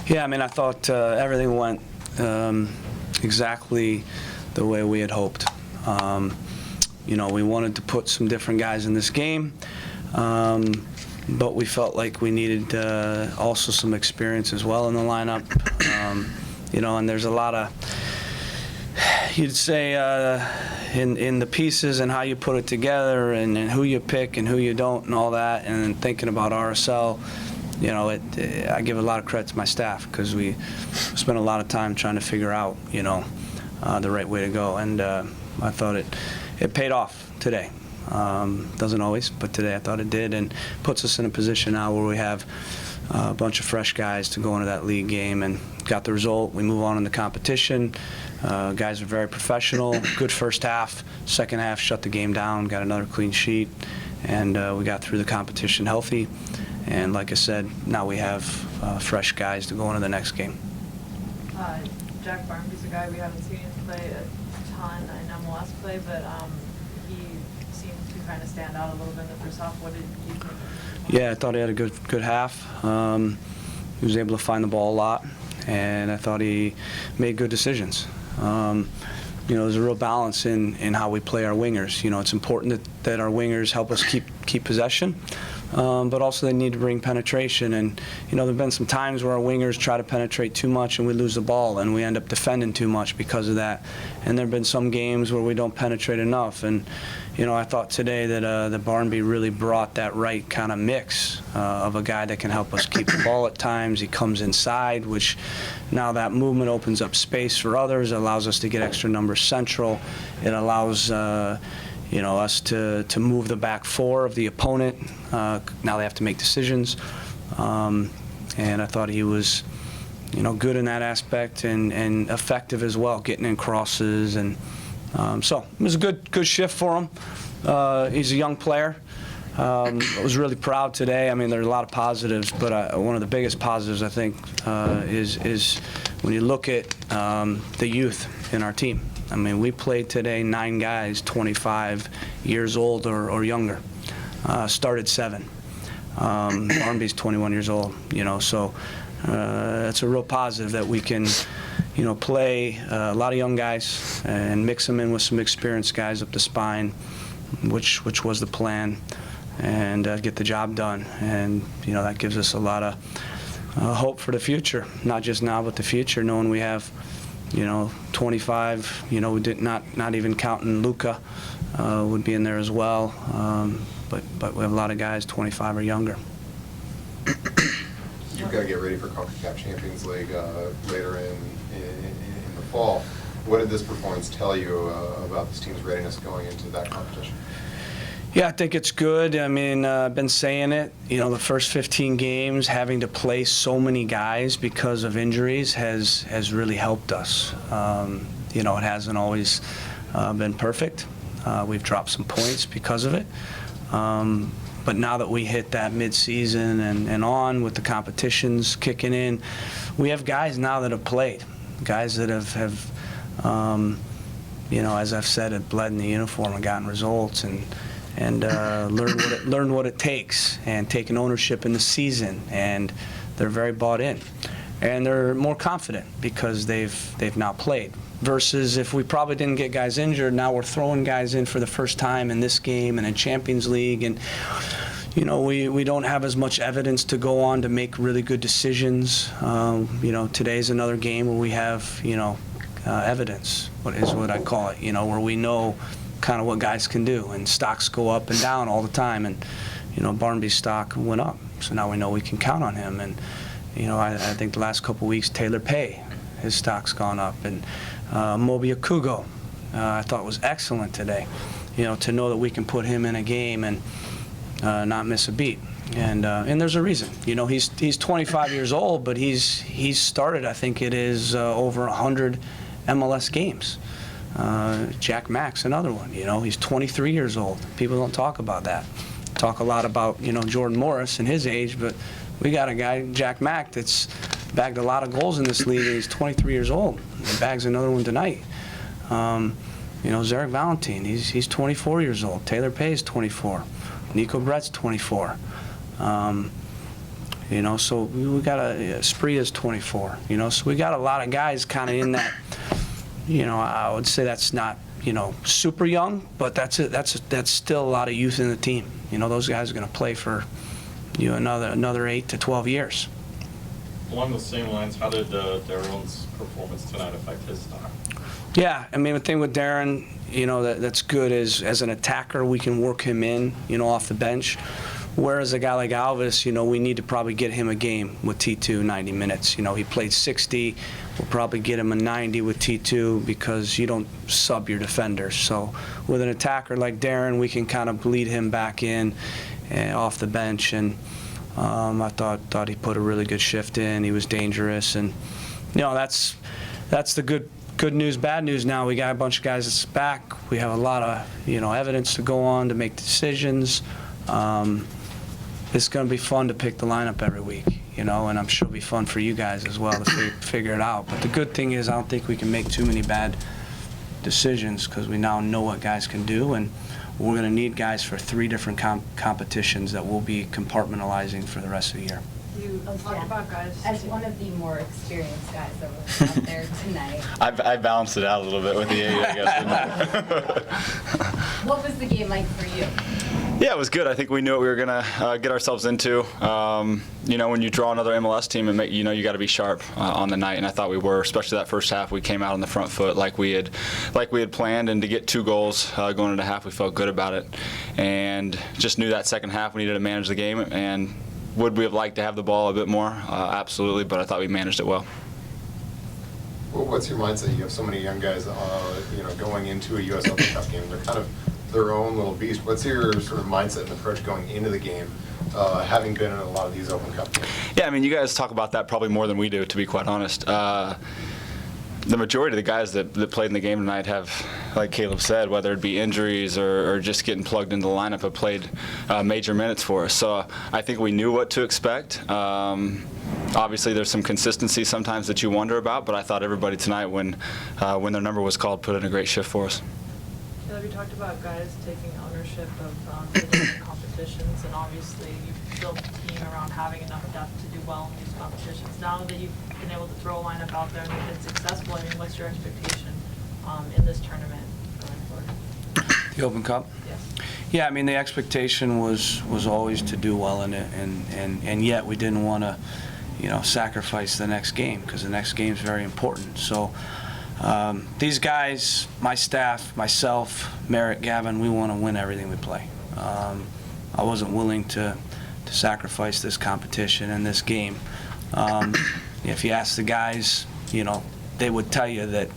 Yeah, I mean, I thought everything went exactly the way we had hoped. You know, we wanted to put some different guys in this game, but we felt like we needed also some experience as well in the lineup. You know, and there's a lot of, you'd say, in the pieces and how you put it together and who you pick and who you don't and all that, and then thinking about RSL, you know, I give a lot of credit to my staff because we spent a lot of time trying to figure out, you know, the right way to go, and I thought it paid off today. Doesn't always, but today I thought it did, and puts us in a position now where we have a bunch of fresh guys to go into that league game, and got the result. We move on in the competition. Guys are very professional. Good first half. Second half, shut the game down. Got another clean sheet, and we got through the competition healthy. And like I said, now we have fresh guys to go into the next game. Jack Barnaby's a guy we haven't seen play a ton in MLS play, but he seemed to kind of stand out a little bit in the first half. What did you think? Yeah, I thought he had a good half. He was able to find the ball a lot, and I thought he made good decisions. You know, there's a real balance in how we play our wingers. You know, it's important that our wingers help us keep possession, but also they need to bring penetration. And, you know, there have been some times where our wingers try to penetrate too much and we lose the ball, and we end up defending too much because of that. And there have been some games where we don't penetrate enough. And, you know, I thought today that Barnaby really brought that right kind of mix of a guy that can help us keep the ball at times. He comes inside, which now that movement opens up space for others. It allows us to get extra numbers central. It allows you know, us to move the back four of the opponent. Now they have to make decisions. And I thought he was, you know, good in that aspect and effective as well, getting in crosses. And so it was a good shift for him. He's a young player. I was really proud today. I mean, there are a lot of positives, but one of the biggest positives, I think, is when you look at the youth in our team. I mean, we played today 9 guys 25 years old or younger. Started 7. Barnaby's 21 years old, you know, so it's a real positive that we can, you know, play a lot of young guys and mix them in with some experienced guys up the spine, which was the plan, and get the job done. And, you know, that gives us a lot of hope for the future, not just now but the future, knowing we have, you know, 25, you know, we did not even counting Luca would be in there as well, but we have a lot of guys 25 or younger. You've got to get ready for CONCACAF Champions League later in the fall. What did this performance tell you about this team's readiness going into that competition? Yeah, I think it's good. I mean, I've been saying it. You know, the first 15 games, having to play so many guys because of injuries has really helped us. You know, it hasn't always been perfect. We've dropped some points because of it. But now that we hit that mid-season and on with the competitions kicking in, we have guys now that have played, guys that have you know, as I've said, have bled in the uniform and gotten results and learned what it takes and taken ownership in the season, and they're very bought in, and they're more confident because they've now played. Versus if we probably didn't get guys injured, now we're throwing guys in for the first time in this game and in Champions League, and you know, we don't have as much evidence to go on to make really good decisions. You know, today's another game where we have, you know, evidence, what I call it, you know, where we know kind of what guys can do, and stocks go up and down all the time, and you know, Barnaby's stock went up, so now we know we can count on him. And you know, I think the last couple of weeks, Taylor Pay, his stock's gone up, and Mobia Kugo, I thought was excellent today. You know, to know that we can put him in a game and not miss a beat, and there's a reason. You know, he's 25 years old, but he's started, I think it is over 100 MLS games. Jack Mack's another one. You know, he's 23 years old. People don't talk about that. Talk a lot about, you know, Jordan Morris and his age, but we got a guy, Jack Mack, that's bagged a lot of goals in this league, and he's 23 years old. He bags another one tonight. You know, Zarek Valentin, he's 24 years old. Taylor Pay's 24. Nico Brett's 24. You know, so we got Spree is 24. You know, so we got a lot of guys kind of in that. You know, I would say that's not, you know, super young, but that's still a lot of youth in the team. You know, those guys are going to play for you another 8 to 12 years. Along those same lines, how did Darren's performance tonight affect his style? Yeah, I mean, the thing with Darren, you know, that's good is as an attacker, we can work him in, you know, off the bench. Whereas a guy like Alvis, you know, we need to probably get him a game with T2, 90 minutes. You know, he played 60. We'll probably get him a 90 with T2 because you don't sub your defenders. So with an attacker like Darren, we can kind of bleed him back in off the bench. And I thought he put a really good shift in. He was dangerous. And, you know, that's the good news, bad news now. We got a bunch of guys that's back. We have a lot of, you know, evidence to go on to make decisions. It's going to be fun to pick the lineup every week, you know, and I'm sure it'll be fun for you guys as well to figure it out. But the good thing is I don't think we can make too many bad decisions because we now know what guys can do, and we're going to need guys for 3 different competitions that we'll be compartmentalizing for the rest of the year. You talked about guys. As one of the more experienced guys that was out there tonight. I balanced it out a little bit with the 80, I guess. What was the game like for you? Yeah, it was good. I think we knew what we were going to get ourselves into. You know, when you draw another MLS team, you know you got to be sharp on the night, and I thought we were, especially that first half. We came out on the front foot like we had planned, and to get 2 goals going into half, we felt good about it. And just knew that second half we needed to manage the game, and would we have liked to have the ball a bit more? Absolutely, but I thought we managed it well. Well, what's your mindset? You have so many young guys, you know, going into a U.S. Open Cup game. They're kind of their own little beast. What's your sort of mindset and approach going into the game, having been in a lot of these Open Cup games? Yeah, I mean, you guys talk about that probably more than we do, to be quite honest. The majority of the guys that played in the game tonight have, like Caleb said, whether it be injuries or just getting plugged into the lineup, have played major minutes for us. So I think we knew what to expect. Obviously, there's some consistency sometimes that you wonder about, but I thought everybody tonight, when their number was called, put in a great shift for us. Caleb, you talked about guys taking ownership of the different competitions, and obviously you've built a team around having enough depth to do well in these competitions. Now that you've been able to throw a lineup out there and they've been successful, I mean, what's your expectation in this tournament going forward? The Open Cup? Yes. Yeah, I mean, the expectation was always to do well in it, and yet we didn't want to, you know, sacrifice the next game because the next game is very important. So these guys, my staff, myself, Merritt, Gavin, we want to win everything we play. I wasn't willing to sacrifice this competition and this game. If you ask the guys, you know, they would tell you that,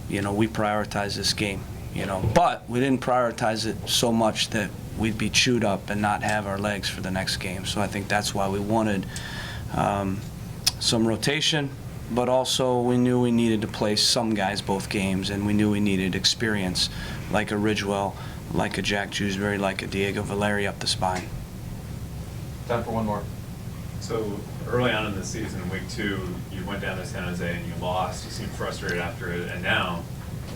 you know, we prioritize this game, you know, but we didn't prioritize it so much that we'd be chewed up and not have our legs for the next game. So I think that's why we wanted some rotation, but also we knew we needed to play some guys both games, and we knew we needed experience, like a Ridgewell, like a Jack Jewsbury, like a Diego Valeri up the spine. Time for one more. So early on in the season, week 2, you went down to San Jose and you lost. You seemed frustrated after it, and now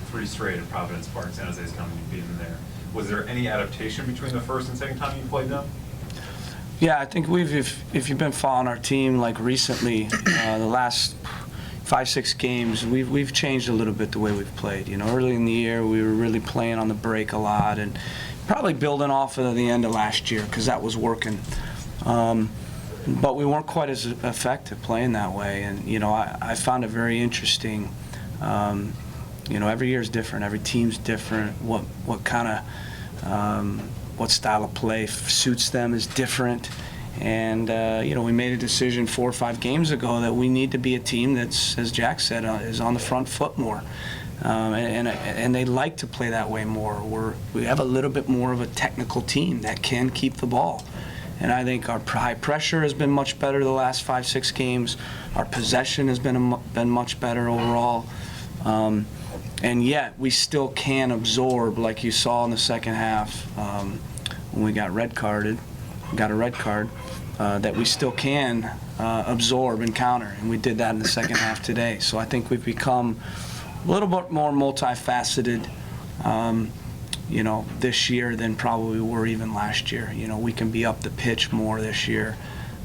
3 straight in Providence Park. San Jose's coming and beating them there. Was there any adaptation between the first and second time you played them? Yeah, I think if you've been following our team like recently, the last 5-6 games, we've changed a little bit the way we've played. You know, early in the year we were really playing on the break a lot, and probably building off of the end of last year because that was working. But we weren't quite as effective playing that way, and you know, I found it very interesting. You know, every year is different, every team's different. What kind of what style of play suits them is different. And you know, we made a decision 4 or 5 games ago that we need to be a team that's, as Jack said, is on the front foot more. And they like to play that way more. We have a little bit more of a technical team that can keep the ball. And I think our high pressure has been much better the last 5-6 games. Our possession has been much better overall. And yet we still can absorb, like you saw in the second half when we got a red card, that we still can absorb and counter. And we did that in the second half today. So I think we've become a little bit more multifaceted. you know, this year than probably we were even last year. You know, we can be up the pitch more this year.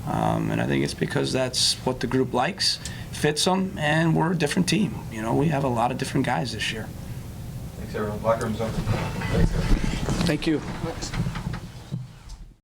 And I think it's because that's what the group likes, fits them, and we're a different team. You know, we have a lot of different guys this year. Thanks, everyone. Locker room's open. Thanks, guys. Thank you.